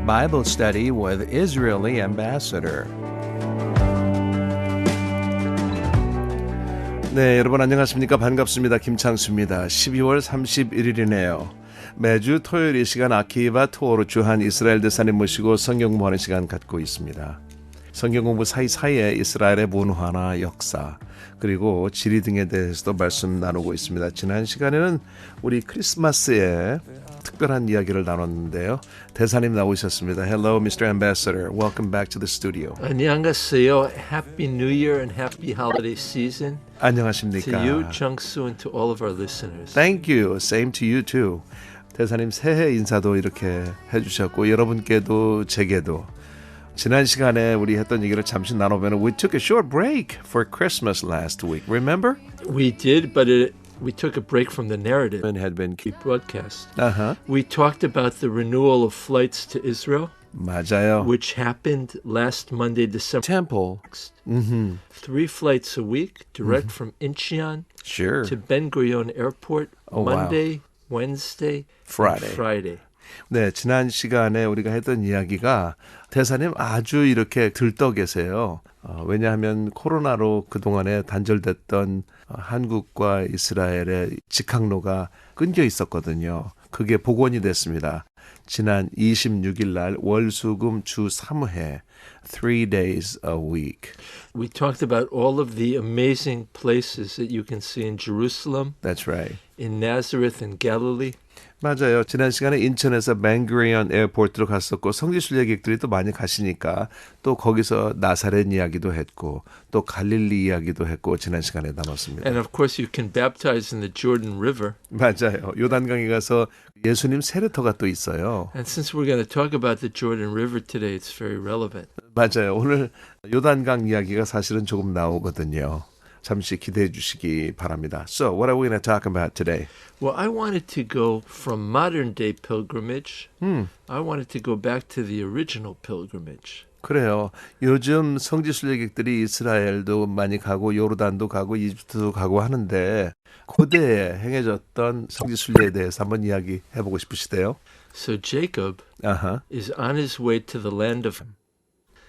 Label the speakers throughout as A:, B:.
A: Bible Study with Israeli Ambassador. 네, 여러분 안녕하십니까? 반갑습니다. 김창수입니다. 12월 31일이네요. 매주 토요일 이 시간 아키바 투어로 주한 이스라엘 대사님 모시고 성경 공부하는 시간 갖고 있습니다. 성경 공부 사이사이에 이스라엘의 문화나 역사 그리고 지리 등에 대해서도 말씀 나누고 있습니다. 지난 시간에는 우리 크리스마스에 특별한 이야기를 나눴는데요. 대사님 나오셨습니다. Hello, Mr. Ambassador. Welcome back to the studio.
B: 안녕하세요. Happy New Year and Happy Holiday Season.
A: 안녕하십니까?
B: To you, Chungsu, and to all of our listeners.
A: Thank you. Same to you too. 대사님 새해 인사도 이렇게 해주셨고 여러분께도 제게도 지난 시간에 우리 했던 얘기를 잠시 나눠보면 We took a short break for Christmas last week. Remember?
B: We did, but we took a break from the narrative
A: And had been
B: broadcast.
A: Uh-huh.
B: We talked about the renewal of flights to Israel,
A: 맞아요.
B: which happened last Monday, December
A: Temple.
B: 6th. 3 flights a week, direct from Incheon
A: Sure.
B: to Ben Gurion Airport,
A: Oh, wow.
B: Monday, Wednesday,
A: Friday.
B: and Friday.
A: 네, 지난 시간에 우리가 했던 이야기가 대사님 아주 이렇게 들떠 계세요. 왜냐하면 코로나로 그동안에 단절됐던 한국과 이스라엘의 직항로가 끊겨 있었거든요. 그게 복원이 됐습니다. 지난 26일 날 월수금 주 3회 3 days a week.
B: We talked about all of the amazing places that you can see in Jerusalem,
A: That's right.
B: in Nazareth and Galilee.
A: 맞아요. 지난 시간에 인천에서 벤구리온 에어포트로 갔었고 성지순례객들이 또 많이 가시니까 또 거기서 나사렛 이야기도 했고 또 갈릴리 이야기도 했고 지난 시간에 나눴습니다.
B: And of course you can baptize in the Jordan River.
A: 맞아요. 요단강에 가서 예수님 세례터가 또 있어요.
B: And since we're going to talk about the Jordan River today, it's very relevant.
A: 맞아요. 오늘 요단강 이야기가 사실은 조금 나오거든요. 잠시 기대해 주시기 바랍니다. So, what are we going to talk about today?
B: Well, I wanted to go from modern day pilgrimage. I wanted to go back to the original pilgrimage.
A: 그래요. 요즘 성지순례객들이 이스라엘도 많이 가고 요르단도 가고 이집트도 가고 하는데 고대에 행해졌던 성지순례에 대해서 한번 이야기해 보고 싶으시대요.
B: So Jacob
A: 아하.
B: is on his way to the land of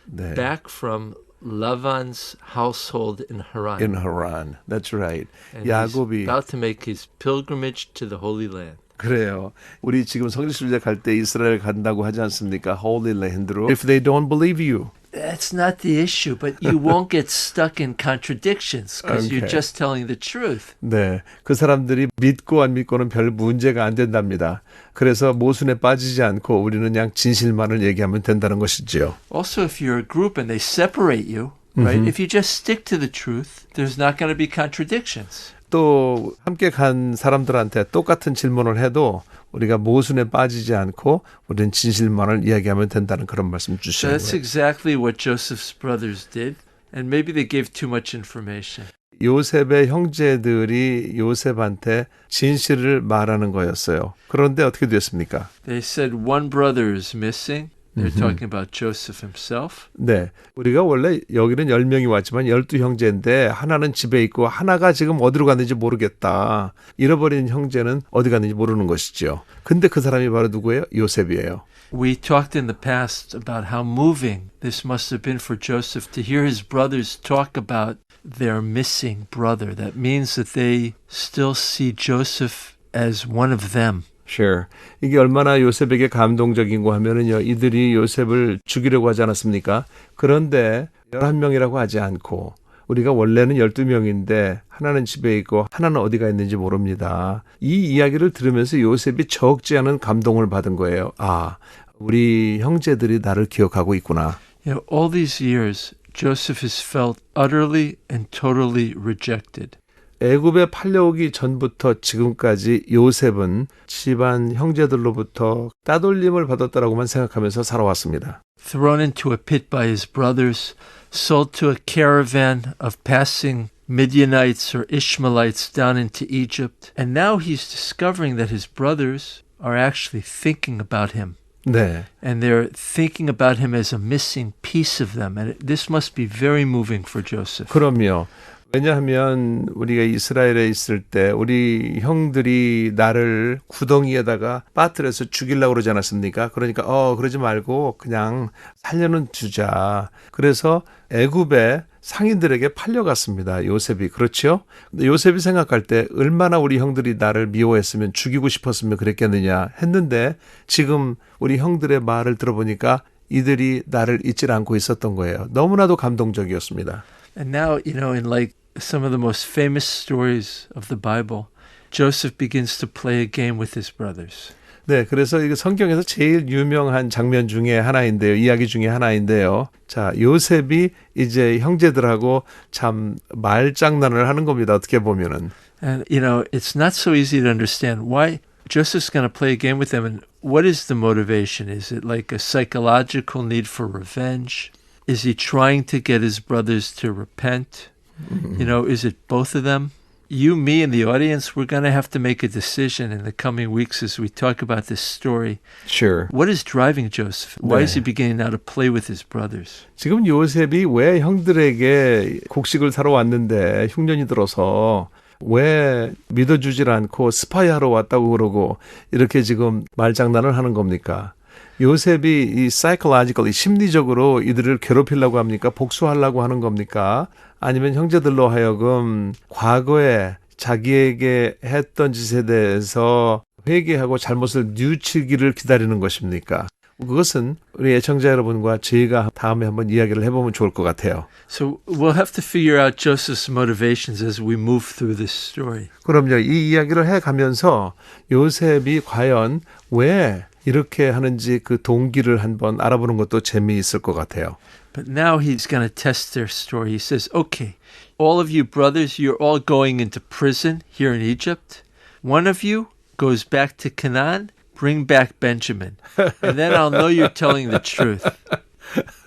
A: 네.
B: back from Lavan's household in Haran.
A: In Haran. That's right.
B: And
A: 야곱이
B: he's about to make his pilgrimage to the Holy Land.
A: 그래요. 우리 지금 성지순례 갈 때 이스라엘 간다고 하지 않습니까? Holy Land로. If they don't believe you.
B: That's not the issue, but you won't get stuck in contradictions because you're
A: Okay.
B: just telling the truth.
A: 네, 그 사람들이 믿고 안 믿고는 별 문제가 안 된답니다. 그래서 모순에 빠지지 않고 우리는 그냥 진실만을 얘기하면 된다는 것이지요.
B: Also, if you're a group and they separate you, right? If you just stick to the truth, there's not going to be contradictions.
A: 또 함께 간 사람들한테 똑같은 질문을 해도 우리가 모순에 빠지지 않고 우리는 진실만을 이야기하면 된다는 그런 말씀
B: So
A: 주시는
B: that's
A: 거예요.
B: exactly what Joseph's brothers did. And maybe they gave too much information.
A: 요셉의 형제들이 요셉한테 진실을 말하는 거였어요. 그런데 어떻게 됐습니까?
B: They said one brother is missing. They're talking about Joseph himself.
A: 네, 우리가 원래 여기는 10명이 왔지만 12형제인데 하나는 집에 있고 하나가 지금 어디로 갔는지 모르겠다. 잃어버린 형제는 어디 갔는지 모르는 것이죠. 근데 그 사람이 바로 누구예요? 요셉이에요.
B: We talked in the past about how moving this must have been for Joseph to hear his brothers talk about their missing brother. That means that they still see Joseph as one of them.
A: Sure. 이게 얼마나 요셉에게 감동적인고 하면은요. 이들이 요셉을 죽이려고 하지 않았습니까? 그런데 11명이라고 하지 않고 우리가 원래는 12명인데 하나는 집에 있고 하나는 어디가 있는지 모릅니다. 이 이야기를 들으면서 요셉이 적지 않은 감동을 받은 거예요. 아, 우리 형제들이 나를 기억하고 있구나.
B: You know, all these years, Joseph has felt utterly and totally rejected.
A: 애굽에 팔려오기 전부터 지금까지 요셉은 집안 형제들로부터 따돌림을 받았다라고만 생각하면서 살아왔습니다.
B: Thrown into a pit by his brothers, sold to a caravan of passing Midianites or Ishmaelites down into Egypt. And now he's discovering that his brothers are actually thinking about him.
A: 네.
B: And they're thinking about him as a missing piece of them. And this must be very moving for Joseph.
A: 그럼요. 왜냐하면 우리가 이스라엘에 있을 때 우리 형들이 나를 구덩이에다가 빠뜨려서 죽이려고 그러지 않았습니까? 그러니까 그러지 말고 그냥 살려는 주자. 그래서 애굽에 상인들에게 팔려갔습니다. 요셉이. 그렇죠? 근데 요셉이 생각할 때 얼마나 우리 형들이 나를 미워했으면 죽이고 싶었으면 그랬겠느냐 했는데 지금 우리 형들의 말을 들어보니까 이들이 나를 잊질 않고 있었던 거예요. 너무나도 감동적이었습니다.
B: And now, in like some of the most famous stories of the Bible, Joseph begins to play a game with his brothers.
A: 네, 그래서 이거 성경에서 제일 유명한 장면 중에 하나인데요. 이야기 중에 하나인데요. 자, 요셉이 이제 형제들하고 참 말장난을 하는 겁니다. 어떻게 보면은.
B: And, it's not so easy to understand why Joseph's going to play a game with them. And what is the motivation? Is it like a psychological need for revenge? Is he trying to get his brothers to repent? Is it both of them? You, me, and the audience, we're going to have to make a decision in the coming weeks as we talk about this story.
A: Sure.
B: What is driving Joseph? Why is he beginning now to play with his brothers?
A: 지금 요셉이 왜 형들에게 곡식을 사러 왔는데 흉년이 들어서 왜 믿어주질 않고 스파이하러 왔다고 그러고 이렇게 지금 말장난을 하는 겁니까? 요셉이 이 psychologically 심리적으로 이들을 괴롭히려고 합니까? 복수하려고 하는 겁니까? 아니면 형제들로 하여금 과거에 자기에게 했던 짓에 대해서 회개하고 잘못을 뉘우치기를 기다리는 것입니까? 그것은 우리 애청자 여러분과 저희가 다음에 한번 이야기를 해보면 좋을 것 같아요.
B: So we'll have to figure out Joseph's motivations as we move through this story.
A: 그럼요. 이 이야기를 해가면서 요셉이 과연 왜 이렇게 하는지 그 동기를 한번 알아보는 것도 재미있을 것 같아요.
B: But now he's going to test their story. He says, okay, all of you brothers, you're all going into prison here in Egypt. One of you goes back to Canaan, bring back Benjamin. And then I'll know you're telling the truth.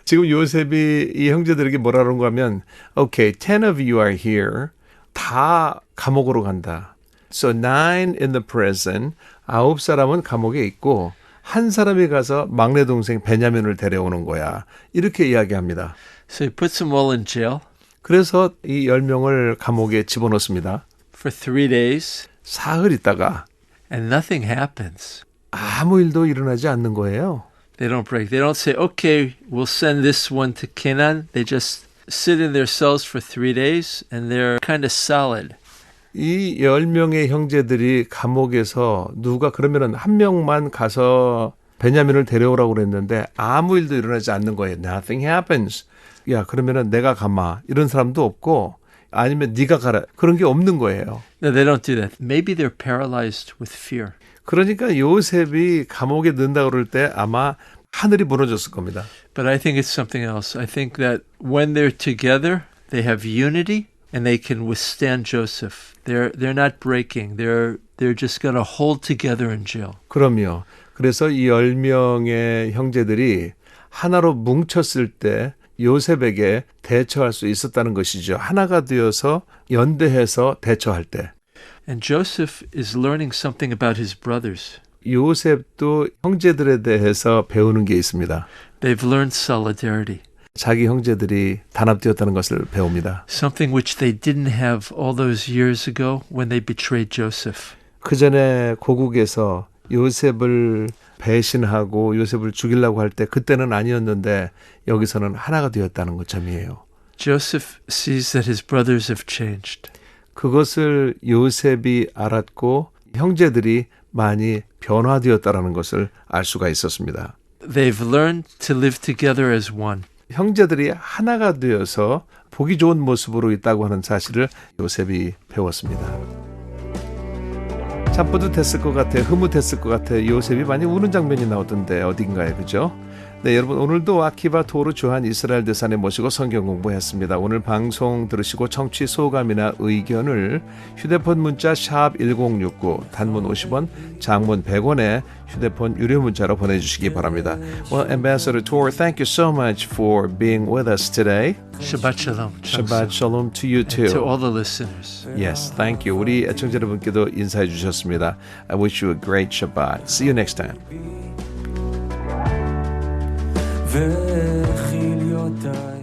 A: 지금 요셉이 이 형제들에게 뭐라는 거면 okay, 10 of you are here. 다 감옥으로 간다. So 9 in the prison. 9사람은 감옥에 있고 한 사람이 가서 막내 동생 베냐민을 데려오는 거야. 이렇게 이야기합니다.
B: So he puts them all in jail.
A: 그래서 이 10명을 감옥에 집어넣습니다.
B: For 3 days.
A: 사흘 있다가
B: And nothing happens.
A: 아무 일도 일어나지 않는 거예요.
B: They don't break. They don't say, okay, we'll send this one to Canaan. They just sit in their cells for 3 days and they're kind of solid.
A: 이 10명의 형제들이 감옥에서 누가 그러면은 한 명만 가서 베냐민을 데려오라고 그랬는데 아무 일도 일어나지 않는 거예요. Nothing happens. 야, 그러면은 내가 가마. 이런 사람도 없고 아니면 네가 가라. 그런 게 없는 거예요.
B: No, they don't do that. Maybe they're paralyzed with fear.
A: 그러니까 요셉이 감옥에 넣는다 그럴 때 아마 하늘이 무너졌을 겁니다.
B: But I think it's something else. I think that when they're together, they have unity and they can withstand Joseph. They're not breaking. They're just going to hold together in jail.
A: 그럼요. 그래서 이 10명의 형제들이 하나로 뭉쳤을 때 요셉에게 대처할 수 있었다는 것이죠. 하나가 되어서 연대해서 대처할 때.
B: And Joseph is learning something about his brothers.
A: 요셉도 형제들에 대해서 배우는 게 있습니다.
B: They've learned solidarity.
A: 자기 형제들이 단합되었다는 것을 배웁니다.
B: Something which they didn't have all those years ago when they betrayed Joseph.
A: 그 전에 고국에서 요셉을 배신하고 요셉을 죽이려고 할 때 그때는 아니었는데 여기서는 하나가 되었다는 것 점이에요.
B: Joseph sees that his brothers have changed.
A: 그것을 요셉이 알았고 형제들이 많이 변화되었다는 것을 알 수가 있었습니다.
B: They've learned to live together as one.
A: 형제들이 하나가 되어서 보기 좋은 모습으로 있다고 하는 사실을 요셉이 배웠습니다. 참 뿌듯했을 것 같아, 흐뭇했을 것 같아. 요셉이 많이 우는 장면이 나오던데 어딘가에, 그죠? 네, 여러분 오늘도 아키바 토르 주한 이스라엘 대사님 모시고 성경 공부했습니다. 오늘 방송 들으시고 청취 소감이나 의견을 휴대폰 문자 샵 1069 단문 50원, 장문 100원에 휴대폰 유료 문자로 보내주시기 바랍니다. Well, Ambassador Tor, thank you so much for being with us today.
B: Shabbat shalom.
A: Shabbat shalom to you too.
B: To all the listeners.
A: Yes, thank you. 우리 애청자 여러분께도 인사해 주셨습니다. I wish you a great Shabbat. See you next time.
C: וכיליותיי